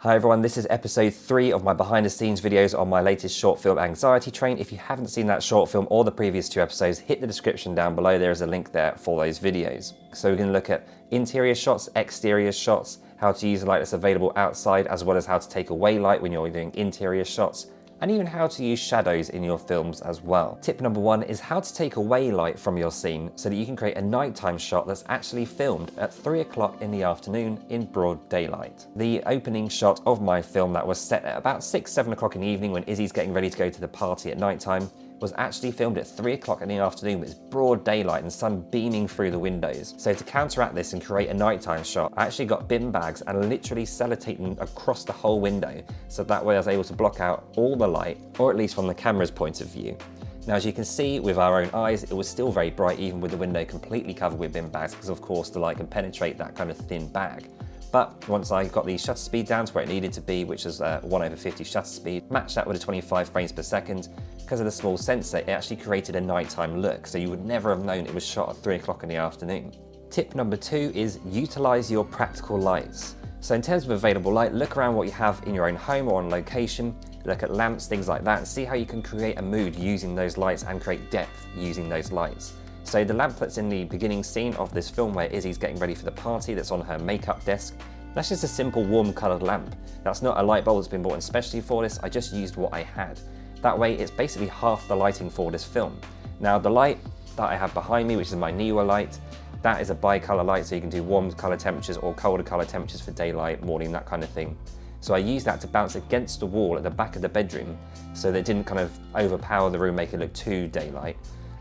Hi everyone, this is episode 3 of my behind the scenes videos on my latest short film Anxiety Train. If you haven't seen that short film or the previous 2 episodes, hit the description down below, there is a link there for those videos. So we're going to look at interior shots, exterior shots, how to use light that's available outside, as well as how to take away light when you're doing interior shots, and even how to use shadows in your films as well. Tip number 1 is how to take away light from your scene so that you can create a nighttime shot that's actually filmed at 3 o'clock in the afternoon in broad daylight. The opening shot of my film that was set at about 6-7 o'clock in the evening when Izzy's getting ready to go to the party at nighttime was actually filmed at 3 o'clock in the afternoon with broad daylight and sun beaming through the windows. So to counteract this and create a nighttime shot, I actually got bin bags and literally sellotaped them across the whole window, so that way I was able to block out all the light, or at least from the camera's point of view. Now, as you can see with our own eyes, it was still very bright even with the window completely covered with bin bags, because of course the light can penetrate that kind of thin bag. But once I got the shutter speed down to where it needed to be, which is 1/50 shutter speed, matched that with a 25 frames per second, because of the small sensor, it actually created a nighttime look, so you would never have known it was shot at 3 o'clock in the afternoon. Tip number 2 is utilize your practical lights. So in terms of available light, look around what you have in your own home or on location, look at lamps, things like that, and see how you can create a mood using those lights and create depth using those lights. So the lamp that's in the beginning scene of this film where Izzy's getting ready for the party that's on her makeup desk, that's just a simple warm coloured lamp. That's not a light bulb that's been bought in specially for this, I just used what I had. That way it's basically half the lighting for this film. Now the light that I have behind me, which is my Niwa light, that is a bi-colour light, so you can do warm colour temperatures or colder colour temperatures for daylight, morning, that kind of thing. So I used that to bounce against the wall at the back of the bedroom so that it didn't kind of overpower the room, make it look too daylight.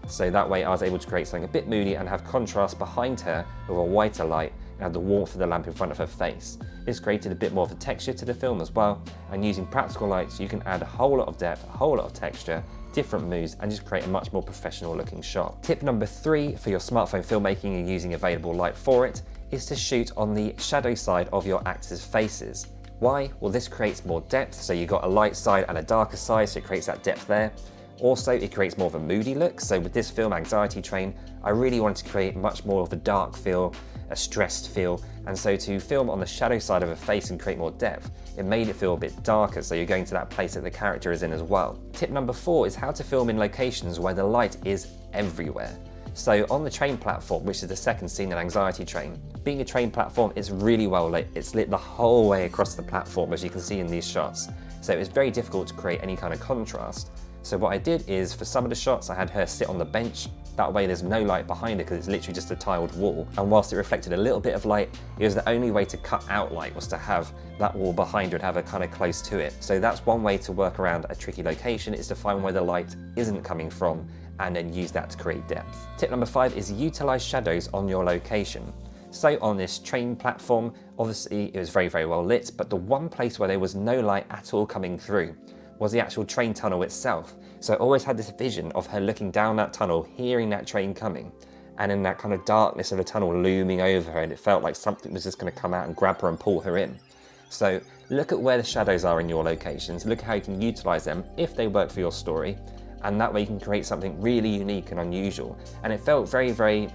So that way I was able to create something a bit moody and have contrast behind her with a whiter light and have the warmth of the lamp in front of her face. This created a bit more of a texture to the film as well, and using practical lights you can add a whole lot of depth, a whole lot of texture, different moods, and just create a much more professional looking shot. Tip number 3 for your smartphone filmmaking and using available light for it is to shoot on the shadow side of your actors' faces. Why? Well, this creates more depth, so you've got a light side and a darker side, so it creates that depth there. Also, it creates more of a moody look, so with this film, Anxiety Train, I really wanted to create much more of a dark feel, a stressed feel, and so to film on the shadow side of a face and create more depth, it made it feel a bit darker, so you're going to that place that the character is in as well. Tip number 4 is how to film in locations where the light is everywhere. So on the train platform, which is the second scene in Anxiety Train, being a train platform, it's really well lit. It's lit the whole way across the platform, as you can see in these shots. So it was very difficult to create any kind of contrast. So what I did is, for some of the shots, I had her sit on the bench. That way there's no light behind her because it's literally just a tiled wall. And whilst it reflected a little bit of light, it was the only way to cut out light was to have that wall behind her and have her kind of close to it. So that's one way to work around a tricky location, is to find where the light isn't coming from and then use that to create depth. Tip number 5 is utilize shadows on your location. So on this train platform, obviously it was very, very well lit, but the one place where there was no light at all coming through was the actual train tunnel itself. So I always had this vision of her looking down that tunnel, hearing that train coming, and in that kind of darkness of the tunnel looming over her, and it felt like something was just going to come out and grab her and pull her in. So look at where the shadows are in your locations, look at how you can utilize them if they work for your story, and that way you can create something really unique and unusual. And it felt very, very,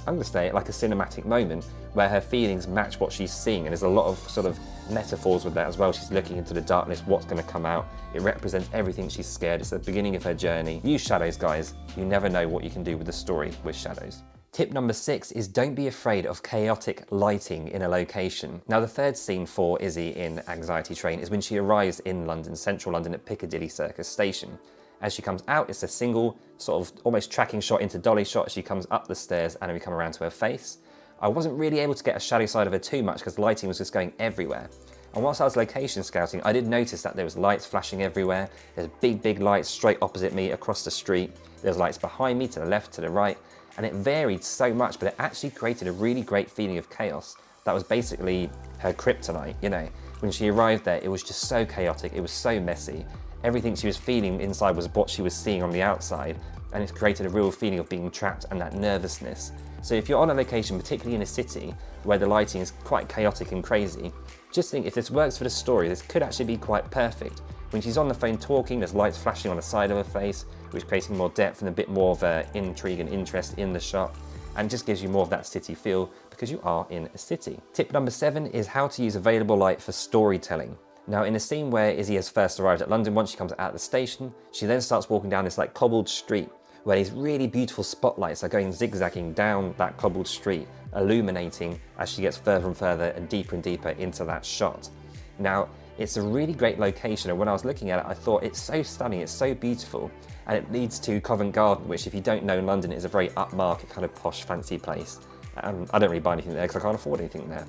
I'm going to say it, like a cinematic moment where her feelings match what she's seeing, and there's a lot of sort of metaphors with that as well. She's looking into the darkness, what's going to come out. It represents everything she's scared. It's the beginning of her journey. Use shadows, guys. You never know what you can do with a story with shadows. Tip number 6 is don't be afraid of chaotic lighting in a location. Now the third scene for Izzy in Anxiety Train is when she arrives in London, central London at Piccadilly Circus Station. As she comes out, it's a single sort of almost tracking shot into dolly shot. She comes up the stairs and then we come around to her face. I wasn't really able to get a shadow side of her too much because lighting was just going everywhere. And whilst I was location scouting, I did notice that there was lights flashing everywhere. There's big, big lights straight opposite me across the street. There's lights behind me, to the left, to the right. And it varied so much, but it actually created a really great feeling of chaos. That was basically her kryptonite, you know. When she arrived there, it was just so chaotic. It was so messy. Everything she was feeling inside was what she was seeing on the outside. And it's created a real feeling of being trapped and that nervousness. So if you're on a location, particularly in a city where the lighting is quite chaotic and crazy, just think if this works for the story, this could actually be quite perfect. When she's on the phone talking, there's lights flashing on the side of her face, which creating more depth and a bit more of intrigue and interest in the shot, and just gives you more of that city feel because you are in a city. Tip number 7 is how to use available light for storytelling. Now, in a scene where Izzy has first arrived at London, once she comes out of the station, she then starts walking down this like cobbled street where these really beautiful spotlights are going zigzagging down that cobbled street, illuminating as she gets further and further and deeper into that shot. Now, it's a really great location, and when I was looking at it, I thought it's so stunning, it's so beautiful, and it leads to Covent Garden, which, if you don't know London, is a very upmarket kind of posh, fancy place. I don't really buy anything there because I can't afford anything there.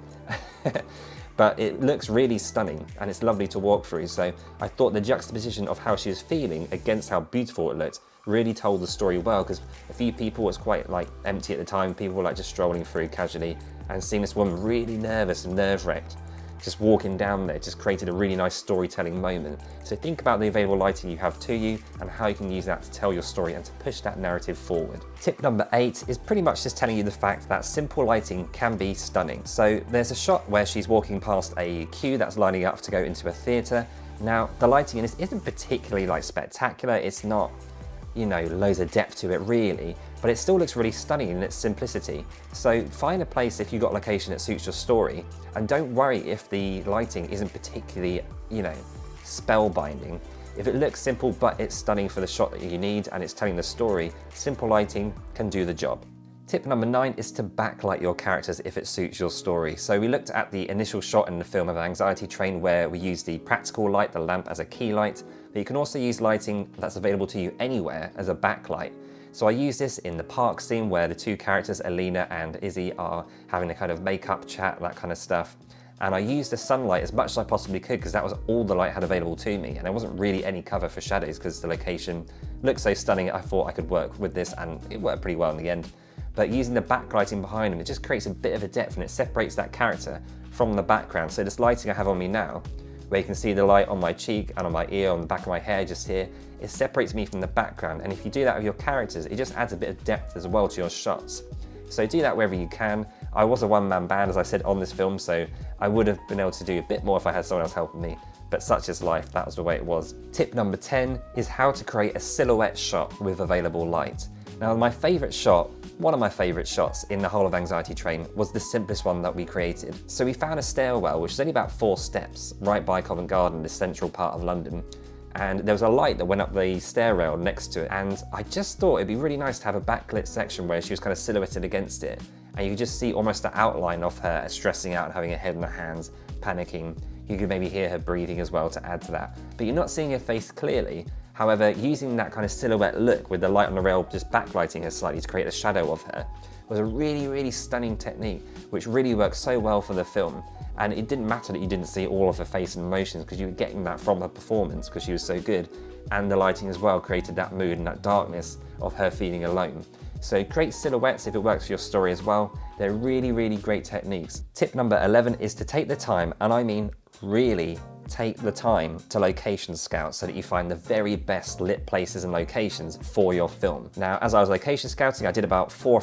But it looks really stunning and it's lovely to walk through, so I thought the juxtaposition of how she was feeling against how beautiful it looked really told the story well, because a few people was quite like empty at the time, people were like just strolling through casually, and seeing this woman really nervous and nerve-wracked just walking down there just created a really nice storytelling moment. So think about the available lighting you have to you and how you can use that to tell your story and to push that narrative forward. Tip number 8 is pretty much just telling you the fact that simple lighting can be stunning. So there's a shot where she's walking past a queue that's lining up to go into a theatre. Now, the lighting in this isn't particularly like spectacular, it's not, you know, loads of depth to it really, but it still looks really stunning in its simplicity. So find a place if you've got a location that suits your story, and don't worry if the lighting isn't particularly, you know, spellbinding. If it looks simple but it's stunning for the shot that you need and it's telling the story, simple lighting can do the job. Tip number 9 is to backlight your characters if it suits your story. So we looked at the initial shot in the film of Anxiety Train where we used the practical light, the lamp, as a key light, but you can also use lighting that's available to you anywhere as a backlight. So I use this in the park scene where the two characters, Alina and Izzy, are having a kind of make-up chat, that kind of stuff. And I used the sunlight as much as I possibly could because that was all the light had available to me, and there wasn't really any cover for shadows because the location looked so stunning. I thought I could work with this, and it worked pretty well in the end. But using the backlighting behind them, it just creates a bit of a depth and it separates that character from the background. So this lighting I have on me now, where you can see the light on my cheek and on my ear, on the back of my hair just here, it separates me from the background. And if you do that with your characters, it just adds a bit of depth as well to your shots. So do that wherever you can. I was a one-man band, as I said, on this film, so I would have been able to do a bit more if I had someone else helping me, but such is life, that was the way it was. Tip number 10 is how to create a silhouette shot with available light. Now, my favourite shot, one of my favourite shots in the whole of Anxiety Train, was the simplest one that we created. So we found a stairwell, which is only about 4 steps, right by Covent Garden, the central part of London. And there was a light that went up the stair rail next to it. And I just thought it'd be really nice to have a backlit section where she was kind of silhouetted against it. And you could just see almost the outline of her stressing out, having her head in her hands, panicking. You could maybe hear her breathing as well to add to that. But you're not seeing her face clearly. However, using that kind of silhouette look with the light on the rail just backlighting her slightly to create a shadow of her was a really, really stunning technique, which really worked so well for the film. And it didn't matter that you didn't see all of her face and emotions because you were getting that from her performance because she was so good. And the lighting as well created that mood and that darkness of her feeling alone. So create silhouettes if it works for your story as well. They're really, really great techniques. Tip number 11 is to take the time, and I mean really take the time to location scout so that you find the very best lit places and locations for your film. Now, as I was location scouting, I did about four or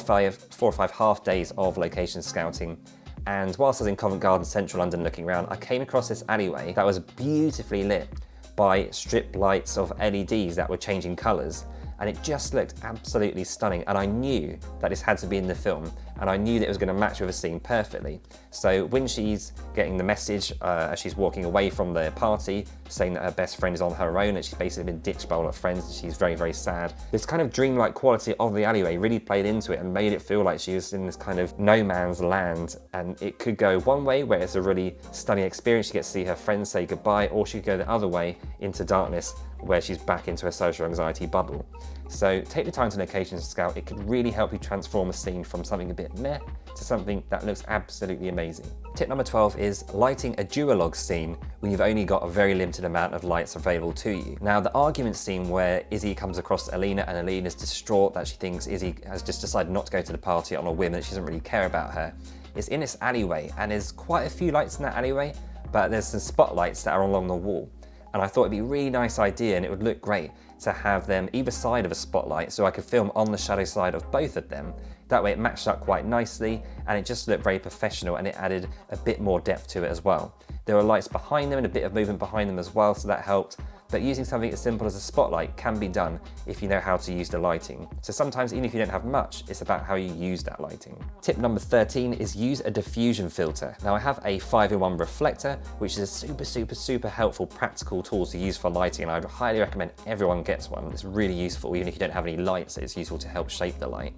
five half days of location scouting. And whilst I was in Covent Garden, central London, looking around, I came across this alleyway that was beautifully lit by strip lights of LEDs that were changing colours. And it just looked absolutely stunning. And I knew that this had to be in the film, and I knew that it was going to match with a scene perfectly. So when she's getting the message as she's walking away from the party, saying that her best friend is on her own and she's basically been ditched by all her friends and she's very, very sad, this kind of dreamlike quality of the alleyway really played into it and made it feel like she was in this kind of no man's land. And it could go one way where it's a really stunning experience, she gets to see her friends say goodbye, or she could go the other way into darkness where she's back into her social anxiety bubble. So take the time to location scout. It could really help you transform a scene from something a bit meh to something that looks absolutely amazing. Tip number 12 is lighting a duologue scene when you've only got a very limited amount of lights available to you. Now, the argument scene where Izzy comes across Alina and Alina's distraught that she thinks Izzy has just decided not to go to the party on a whim, that she doesn't really care about her, is in this alleyway, and there's quite a few lights in that alleyway, but there's some spotlights that are along the wall. And I thought it'd be a really nice idea, and it would look great to have them either side of a spotlight so I could film on the shadow side of both of them. That way it matched up quite nicely and it just looked very professional, and it added a bit more depth to it as well. There were lights behind them and a bit of movement behind them as well, so that helped. But using something as simple as a spotlight can be done if you know how to use the lighting. So sometimes even if you don't have much, it's about how you use that lighting. Tip number 13 is use a diffusion filter. Now I have a 5-in-1 reflector, which is a super helpful practical tool to use for lighting, and I would highly recommend everyone gets one. It's really useful, even if you don't have any lights, it's useful to help shape the light.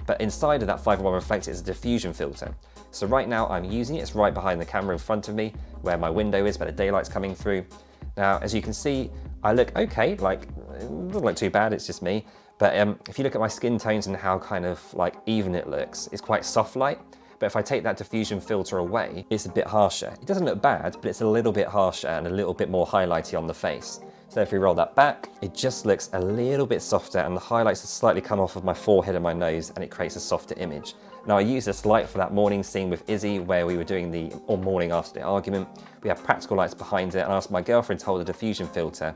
But inside of that 5-in-1 reflector is a diffusion filter. So right now I'm using it, it's right behind the camera in front of me, where my window is, where the daylight's coming through. Now, as you can see, I look okay, like, it doesn't look too bad, it's just me. But if you look at my skin tones and how kind of like even it looks, it's quite soft light. But if I take that diffusion filter away, it's a bit harsher. It doesn't look bad, but it's a little bit harsher and a little bit more highlighty on the face. So if we roll that back, it just looks a little bit softer, and the highlights have slightly come off of my forehead and my nose, and it creates a softer image. Now I used this light for that morning scene with Izzy, where we were doing the morning after the argument. We have practical lights behind it, and I asked my girlfriend to hold a diffusion filter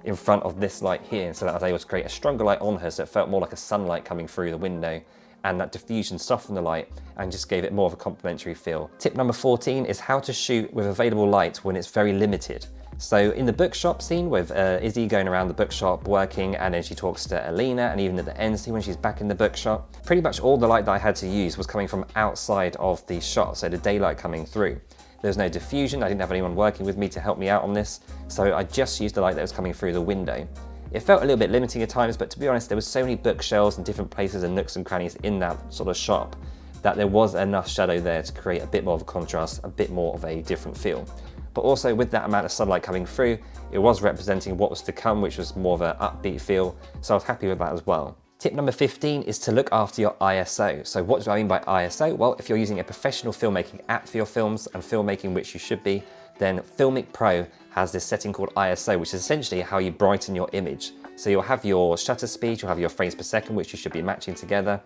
in front of this light here, so that I was able to create a stronger light on her, so it felt more like a sunlight coming through the window, and that diffusion softened the light and just gave it more of a complementary feel. Tip number 14 is how to shoot with available light when it's very limited. So in the bookshop scene with Izzy going around the bookshop working, and then she talks to Alina, and even at the end scene when she's back in the bookshop, pretty much all the light that I had to use was coming from outside of the shot, so the daylight coming through. There was no diffusion, I didn't have anyone working with me to help me out on this, so I just used the light that was coming through the window. It felt a little bit limiting at times, but to be honest, there was so many bookshelves and different places and nooks and crannies in that sort of shop that there was enough shadow there to create a bit more of a contrast, a bit more of a different feel. But also with that amount of sunlight coming through, it was representing what was to come, which was more of an upbeat feel, so I was happy with that as well. Tip number 15 is to look after your ISO. So what do I mean by ISO? Well, if you're using a professional filmmaking app for your films, and filmmaking which you should be, then Filmic Pro has this setting called ISO, which is essentially how you brighten your image. So you'll have your shutter speed, you'll have your frames per second, which you should be matching together.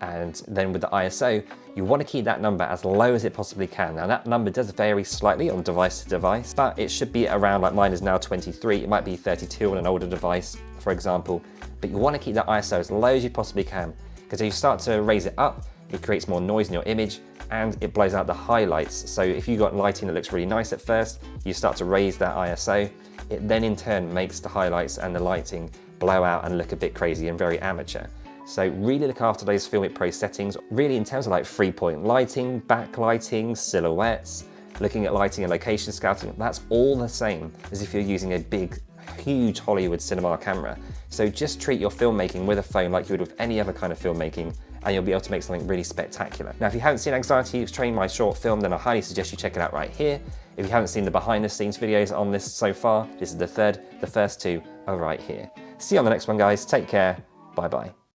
And then with the ISO, you want to keep that number as low as it possibly can. Now that number does vary slightly on device to device, but it should be around, like mine is now 23, it might be 32 on an older device, for example. But you want to keep that ISO as low as you possibly can, because if you start to raise it up, it creates more noise in your image and it blows out the highlights. So if you've got lighting that looks really nice at first, you start to raise that ISO, it then in turn makes the highlights and the lighting blow out and look a bit crazy and very amateur. So really look after those Filmic Pro settings, really in terms of like 3-point lighting, backlighting, silhouettes, looking at lighting and location scouting, that's all the same as if you're using a big, huge Hollywood cinema camera. So just treat your filmmaking with a phone like you would with any other kind of filmmaking, and you'll be able to make something really spectacular. Now, if you haven't seen Anxiety Train, my short film, then I highly suggest you check it out right here. If you haven't seen the behind the scenes videos on this so far, this is the third, the first two are right here. See you on the next one, guys. Take care. Bye-bye.